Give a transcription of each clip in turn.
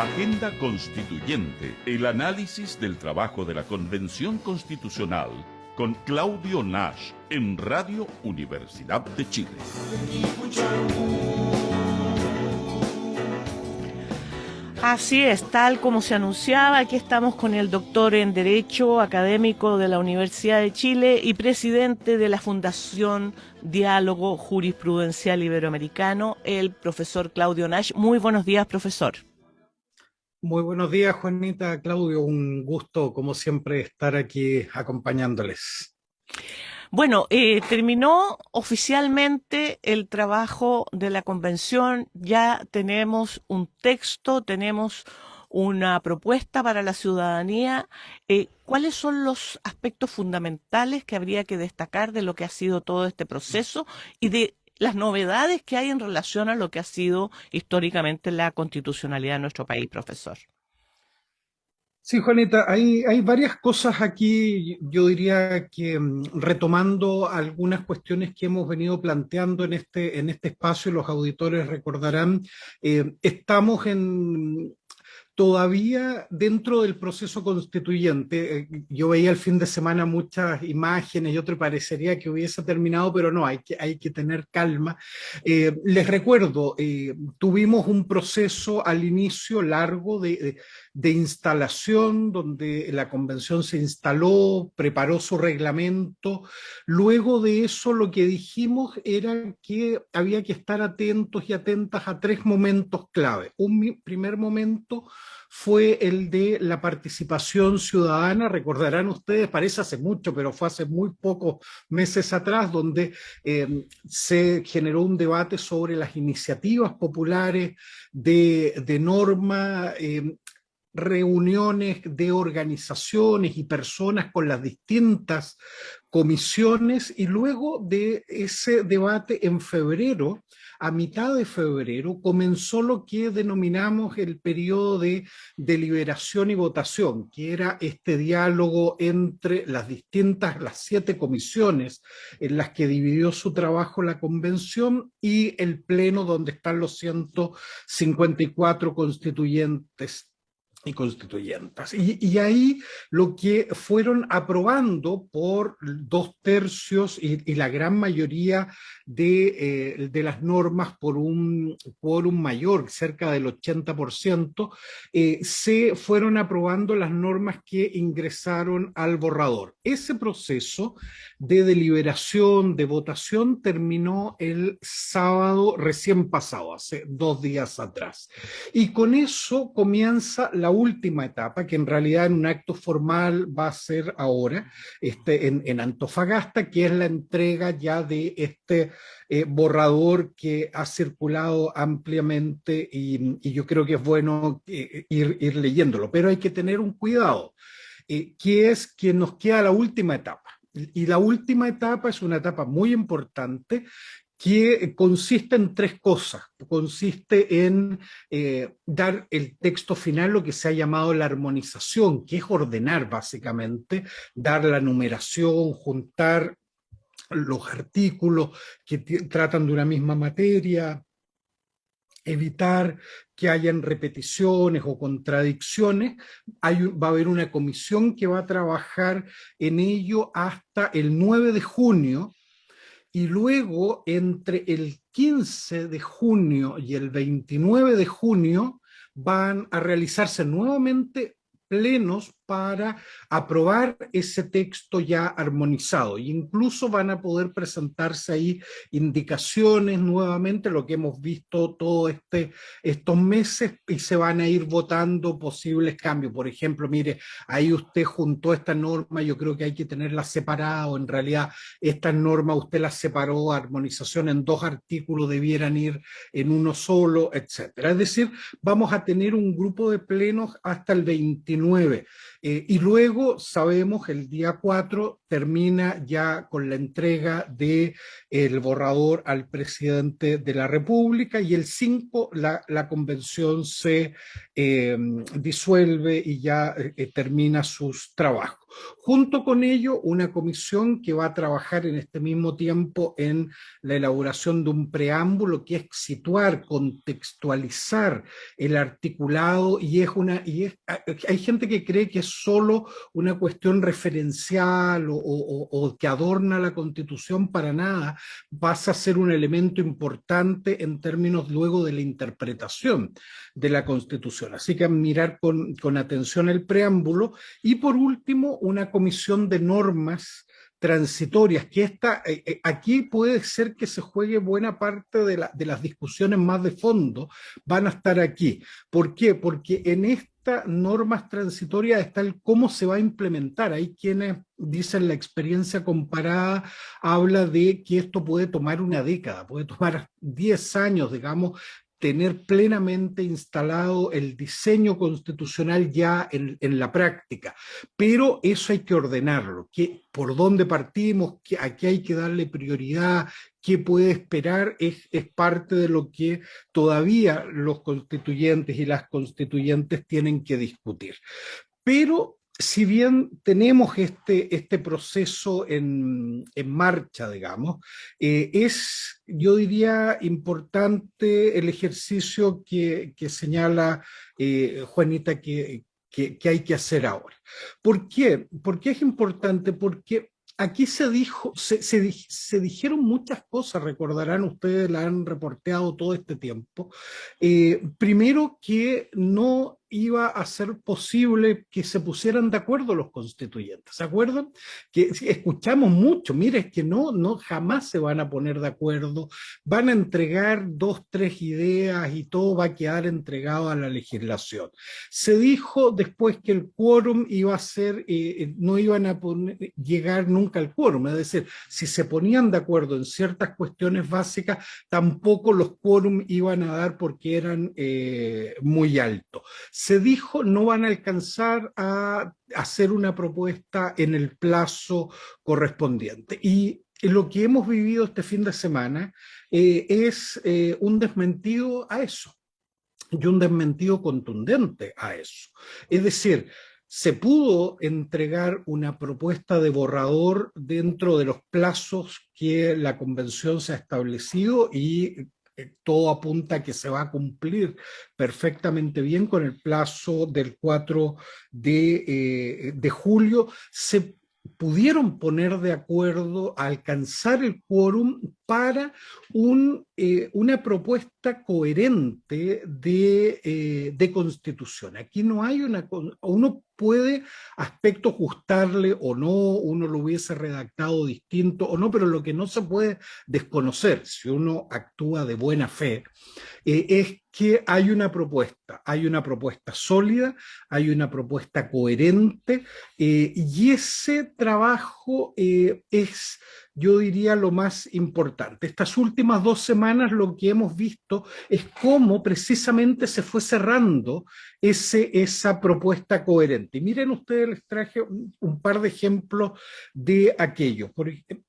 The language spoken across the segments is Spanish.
Agenda Constituyente, el análisis del trabajo de la Convención Constitucional con Claudio Nash en Radio Universidad de Chile. Así es, tal como se anunciaba, aquí estamos con el doctor en Derecho, académico de la Universidad de Chile y presidente de la Fundación Diálogo Jurisprudencial Iberoamericano, el profesor Claudio Nash. Muy buenos días, profesor. Muy buenos días, Juanita, Claudio. Un gusto, como siempre, estar aquí acompañándoles. Bueno, terminó oficialmente el trabajo de la convención, ya tenemos un texto, tenemos una propuesta para la ciudadanía. ¿Cuáles son los aspectos fundamentales que habría que destacar de lo que ha sido todo este proceso y de las novedades que hay en relación a lo que ha sido históricamente la constitucionalidad de nuestro país, profesor? Sí, Juanita, hay varias cosas aquí, yo diría que retomando algunas cuestiones que hemos venido planteando en este espacio, los auditores recordarán, estamos todavía dentro del proceso constituyente. Yo veía el fin de semana muchas imágenes y otro parecería que hubiese terminado, pero no, hay que tener calma. Les recuerdo, tuvimos un proceso al inicio largo de instalación, donde la convención se instaló, preparó su reglamento. Luego de eso, lo que dijimos era que había que estar atentos y atentas a tres momentos clave. Un primer momento fue el de la participación ciudadana. Recordarán ustedes, parece hace mucho, pero fue hace muy pocos meses atrás, donde se generó un debate sobre las iniciativas populares de norma, reuniones de organizaciones y personas con las distintas comisiones, y luego de ese debate en febrero, a mitad de febrero, comenzó lo que denominamos el periodo de deliberación y votación, que era este diálogo entre las 7 comisiones en las que dividió su trabajo la convención y el pleno donde están los 154 constituyentes y constituyentas. Y ahí lo que fueron aprobando por 2/3 y la gran mayoría de las normas por un mayor, cerca del 80%, se fueron aprobando las normas que ingresaron al borrador. Ese proceso de deliberación, de votación, terminó el sábado recién pasado, hace 2 días atrás. Y con eso comienza la última etapa, que en realidad en un acto formal va a ser ahora, en Antofagasta, que es la entrega ya de este borrador que ha circulado ampliamente, y yo creo que es bueno ir leyéndolo, pero hay que tener un cuidado, que es que nos queda la última etapa. Y la última etapa es una etapa muy importante, que consiste en tres cosas. Consiste en dar el texto final, lo que se ha llamado la armonización, que es ordenar básicamente, dar la numeración, juntar los artículos que tratan de una misma materia, evitar que hayan repeticiones o contradicciones. Va a haber una comisión que va a trabajar en ello hasta el 9 de junio, y luego entre el 15 de junio y el 29 de junio van a realizarse nuevamente plenos para aprobar ese texto ya armonizado, e incluso van a poder presentarse ahí indicaciones nuevamente, lo que hemos visto todos estos meses, y se van a ir votando posibles cambios. Por ejemplo, mire, ahí usted juntó esta norma, yo creo que hay que tenerla separada, o en realidad esta norma usted la separó, armonización en 2 artículos, debieran ir en uno solo, etcétera. Es decir, vamos a tener un grupo de plenos hasta el 29. Y luego sabemos el día 4 termina ya con la entrega del borrador al presidente de la República, y el 5 la convención se disuelve y ya termina sus trabajos. Junto con ello, una comisión que va a trabajar en este mismo tiempo en la elaboración de un preámbulo, que es situar, contextualizar el articulado, hay gente que cree que es solo una cuestión referencial o que adorna la Constitución. Para nada, pasa a ser un elemento importante en términos luego de la interpretación de la Constitución. Así que mirar con atención el preámbulo. Y por último, una comisión de normas transitorias, que aquí puede ser que se juegue buena parte de las discusiones más de fondo, van a estar aquí. ¿Por qué? Porque en estas normas transitorias está el cómo se va a implementar. Hay quienes dicen la experiencia comparada, habla de que esto puede tomar una década, puede tomar 10 años, digamos, tener plenamente instalado el diseño constitucional ya en la práctica. Pero eso hay que ordenarlo, por dónde partimos, a qué hay que darle prioridad, qué puede esperar, es parte de lo que todavía los constituyentes y las constituyentes tienen que discutir. Pero si bien tenemos este proceso en marcha, digamos, yo diría, importante el ejercicio que señala Juanita que hay que hacer ahora. ¿Por qué? ¿Por qué es importante? Porque aquí se dijeron muchas cosas, recordarán ustedes, la han reporteado todo este tiempo. Primero, que no iba a ser posible que se pusieran de acuerdo los constituyentes. ¿Se acuerdan? Que escuchamos mucho, mire, es que no jamás se van a poner de acuerdo, van a entregar 2, 3 ideas y todo va a quedar entregado a la legislación. Se dijo después que el quórum iba a ser, no iban a llegar nunca al quórum, es decir, si se ponían de acuerdo en ciertas cuestiones básicas, tampoco los quórum iban a dar porque eran muy altos. Se dijo no van a alcanzar a hacer una propuesta en el plazo correspondiente. Y lo que hemos vivido este fin de semana es un desmentido a eso, y un desmentido contundente a eso. Es decir, se pudo entregar una propuesta de borrador dentro de los plazos que la convención se ha establecido y todo apunta a que se va a cumplir perfectamente bien con el plazo del 4 de julio. Se pudieron poner de acuerdo a alcanzar el quórum para una propuesta coherente de constitución. Aquí no hay uno puede aspectos gustarle o no, uno lo hubiese redactado distinto o no, pero lo que no se puede desconocer, si uno actúa de buena fe, es que hay una propuesta sólida, hay una propuesta coherente, y ese trabajo es, yo diría, lo más importante. Estas últimas 2 semanas lo que hemos visto es cómo precisamente se fue cerrando esa propuesta coherente. Y miren ustedes, les traje un par de ejemplos de aquello.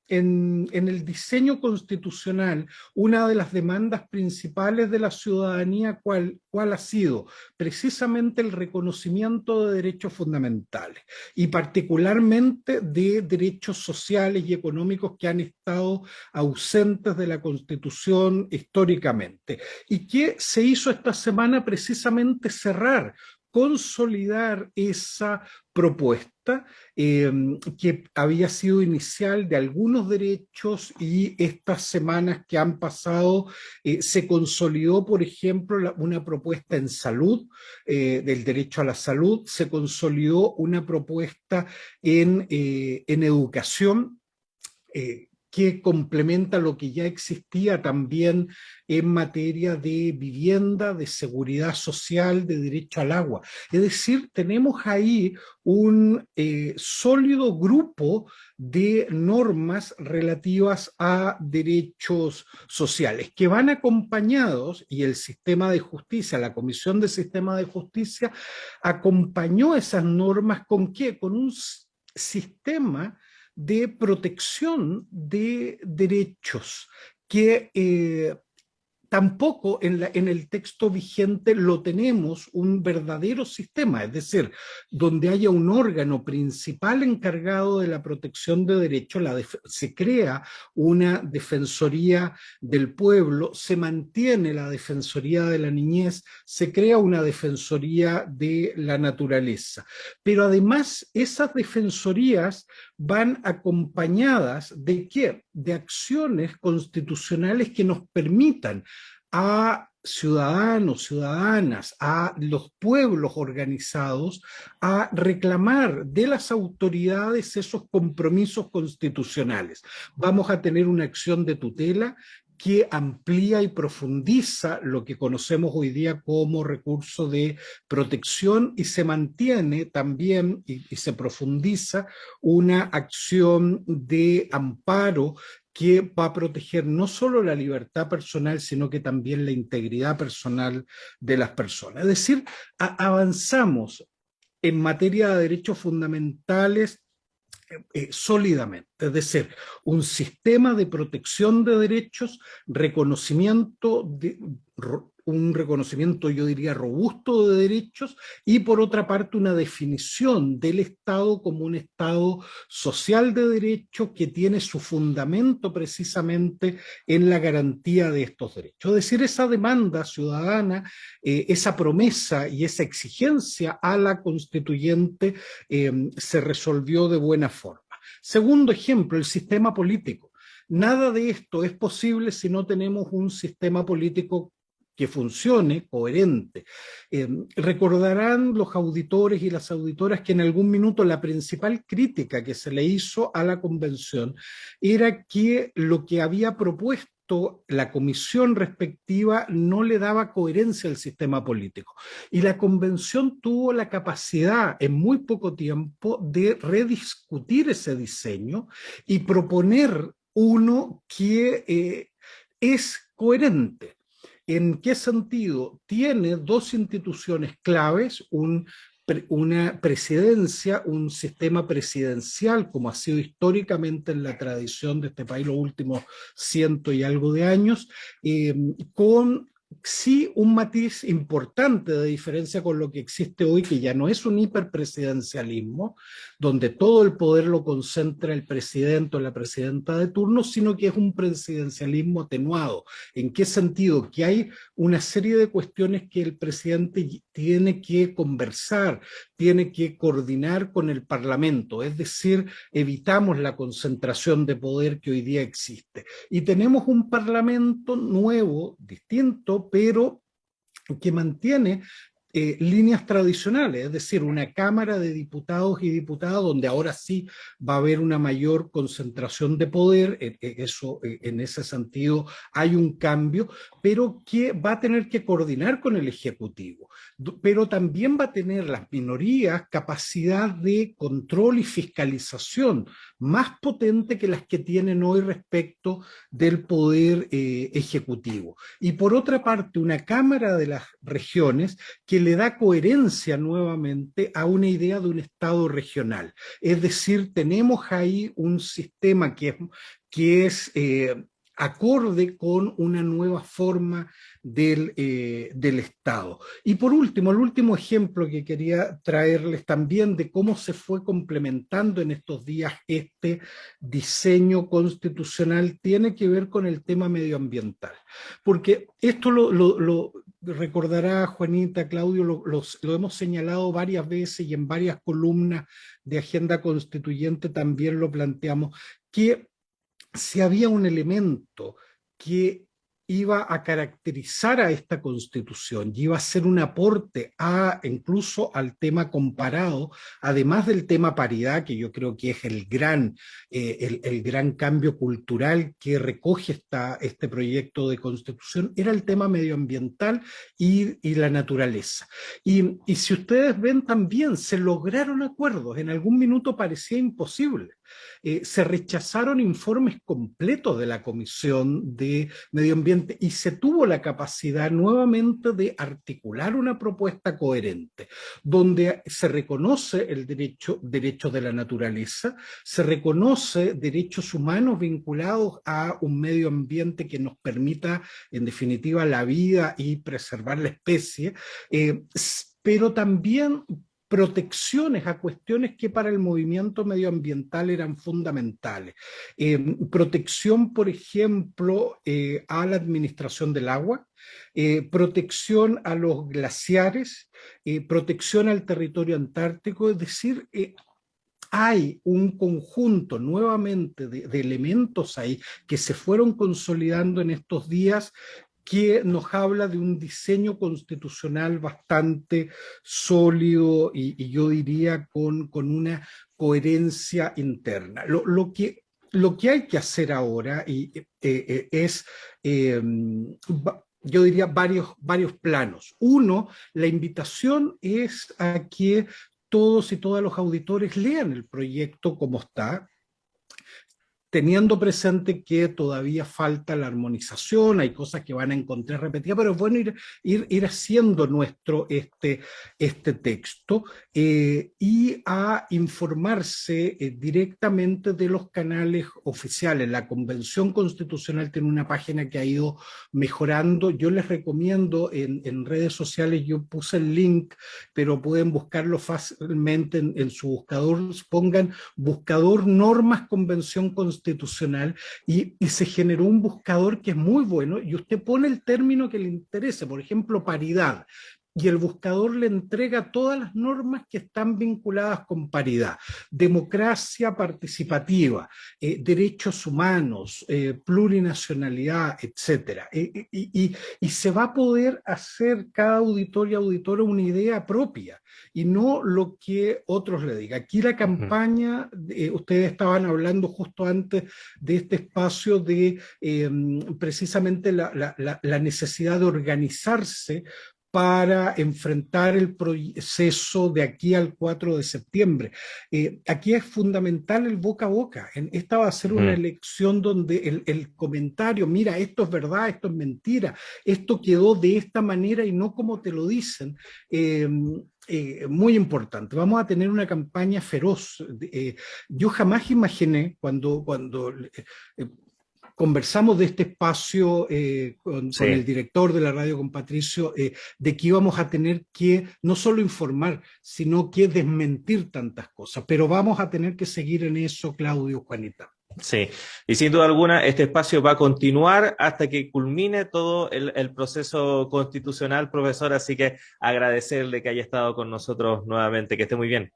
En el diseño constitucional, una de las demandas principales de la ciudadanía, ¿cuál ha sido? Precisamente el reconocimiento de derechos fundamentales y particularmente de derechos sociales y económicos que han estado ausentes de la Constitución históricamente. ¿Y qué se hizo esta semana? Precisamente cerrar, consolidar esa propuesta que había sido inicial de algunos derechos, y estas semanas que han pasado se consolidó, por ejemplo, una propuesta en salud, del derecho a la salud, se consolidó una propuesta en educación, que complementa lo que ya existía también en materia de vivienda, de seguridad social, de derecho al agua. Es decir, tenemos ahí un sólido grupo de normas relativas a derechos sociales que van acompañados, y el sistema de justicia, la Comisión de Sistema de Justicia acompañó esas normas ¿con qué? Con un sistema de protección de derechos que tampoco en el texto vigente lo tenemos un verdadero sistema, es decir, donde haya un órgano principal encargado de la protección de derechos, se crea una defensoría del pueblo, se mantiene la defensoría de la niñez, se crea una defensoría de la naturaleza. Pero además esas defensorías van acompañadas ¿de qué? De acciones constitucionales que nos permitan a ciudadanos, ciudadanas, a los pueblos organizados, a reclamar de las autoridades esos compromisos constitucionales. Vamos a tener una acción de tutela que amplía y profundiza lo que conocemos hoy día como recurso de protección y se mantiene también y se profundiza una acción de amparo que va a proteger no solo la libertad personal, sino que también la integridad personal de las personas. Es decir, avanzamos en materia de derechos fundamentales sólidamente, es decir, un sistema de protección de derechos, un reconocimiento, yo diría, robusto de derechos, y por otra parte una definición del Estado como un Estado social de derechos que tiene su fundamento precisamente en la garantía de estos derechos. Es decir, esa demanda ciudadana, esa promesa y esa exigencia a la constituyente se resolvió de buena forma. Segundo ejemplo, el sistema político. Nada de esto es posible si no tenemos un sistema político que funcione, coherente. Recordarán los auditores y las auditoras que en algún minuto la principal crítica que se le hizo a la convención era que lo que había propuesto la comisión respectiva no le daba coherencia al sistema político. Y la convención tuvo la capacidad en muy poco tiempo de rediscutir ese diseño y proponer uno que es coherente. ¿En qué sentido? Tiene dos instituciones claves, una presidencia, un sistema presidencial, como ha sido históricamente en la tradición de este país los últimos 100 y algo de años, con sí un matiz importante de diferencia con lo que existe hoy, que ya no es un hiperpresidencialismo, donde todo el poder lo concentra el presidente o la presidenta de turno, sino que es un presidencialismo atenuado. ¿En qué sentido? Que hay una serie de cuestiones que el presidente tiene que conversar, tiene que coordinar con el Parlamento, es decir, evitamos la concentración de poder que hoy día existe. Y tenemos un Parlamento nuevo, distinto, pero que mantiene líneas tradicionales, es decir, una Cámara de Diputados y Diputadas donde ahora sí va a haber una mayor concentración de poder, en ese sentido hay un cambio, pero que va a tener que coordinar con el Ejecutivo, pero también va a tener las minorías capacidad de control y fiscalización más potente que las que tienen hoy respecto del poder ejecutivo. Y por otra parte, una Cámara de las Regiones que le da coherencia nuevamente a una idea de un Estado regional. Es decir, tenemos ahí un sistema que es acorde con una nueva forma del Estado. Y por último, el último ejemplo que quería traerles también de cómo se fue complementando en estos días este diseño constitucional tiene que ver con el tema medioambiental. Porque esto lo recordará Juanita, Claudio, lo hemos señalado varias veces y en varias columnas de Agenda Constituyente también lo planteamos, que si había un elemento que iba a caracterizar a esta Constitución y iba a ser un aporte incluso al tema comparado, además del tema paridad, que yo creo que es el gran cambio cultural que recoge este proyecto de Constitución, era el tema medioambiental y la naturaleza. Y si ustedes ven también, se lograron acuerdos, en algún minuto parecía imposible. Se rechazaron informes completos de la Comisión de Medio Ambiente y se tuvo la capacidad nuevamente de articular una propuesta coherente, donde se reconoce el derecho de la naturaleza, se reconoce derechos humanos vinculados a un medio ambiente que nos permita, en definitiva, la vida y preservar la especie, pero también protecciones a cuestiones que para el movimiento medioambiental eran fundamentales. Protección, por ejemplo, a la administración del agua, protección a los glaciares, protección al territorio antártico, es decir, hay un conjunto nuevamente de elementos ahí que se fueron consolidando en estos días que nos habla de un diseño constitucional bastante sólido y yo diría con una coherencia interna. Lo que hay que hacer ahora es, yo diría, varios planos. Uno, la invitación es a que todos y todas los auditores lean el proyecto como está, teniendo presente que todavía falta la armonización, hay cosas que van a encontrar repetidas, pero es bueno ir haciendo nuestro este texto y a informarse directamente de los canales oficiales. La Convención Constitucional tiene una página que ha ido mejorando. Yo les recomiendo en redes sociales, yo puse el link, pero pueden buscarlo fácilmente en su buscador, pongan buscador normas Convención Constitucional y se generó un buscador que es muy bueno y usted pone el término que le interese, por ejemplo, paridad, y el buscador le entrega todas las normas que están vinculadas con paridad, democracia participativa, derechos humanos, plurinacionalidad, etcétera. Y se va a poder hacer cada auditor y auditora una idea propia y no lo que otros le digan. Aquí la campaña, ustedes estaban hablando justo antes de este espacio de precisamente la necesidad de organizarse para enfrentar el proceso de aquí al 4 de septiembre. Aquí es fundamental el boca a boca. Esta va a ser una elección donde el comentario, mira, esto es verdad, esto es mentira, esto quedó de esta manera y no como te lo dicen, muy importante. Vamos a tener una campaña feroz. Yo jamás imaginé cuando conversamos de este espacio con el director de la radio, con Patricio, de que íbamos a tener que no solo informar, sino que desmentir tantas cosas. Pero vamos a tener que seguir en eso, Claudio, Juanita. Sí, y sin duda alguna este espacio va a continuar hasta que culmine todo el proceso constitucional, profesor, así que agradecerle que haya estado con nosotros nuevamente, que esté muy bien.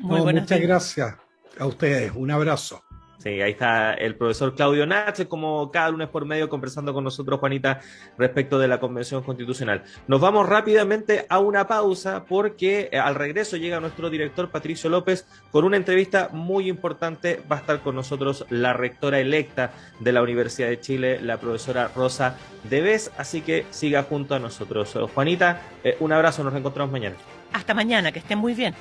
Muchas gracias a ustedes, un abrazo. Sí, ahí está el profesor Claudio Nache, como cada lunes por medio, conversando con nosotros, Juanita, respecto de la Convención Constitucional. Nos vamos rápidamente a una pausa porque al regreso llega nuestro director Patricio López con una entrevista muy importante. Va a estar con nosotros la rectora electa de la Universidad de Chile, la profesora Rosa Deves, así que siga junto a nosotros. Juanita, un abrazo, nos reencontramos mañana. Hasta mañana, que estén muy bien.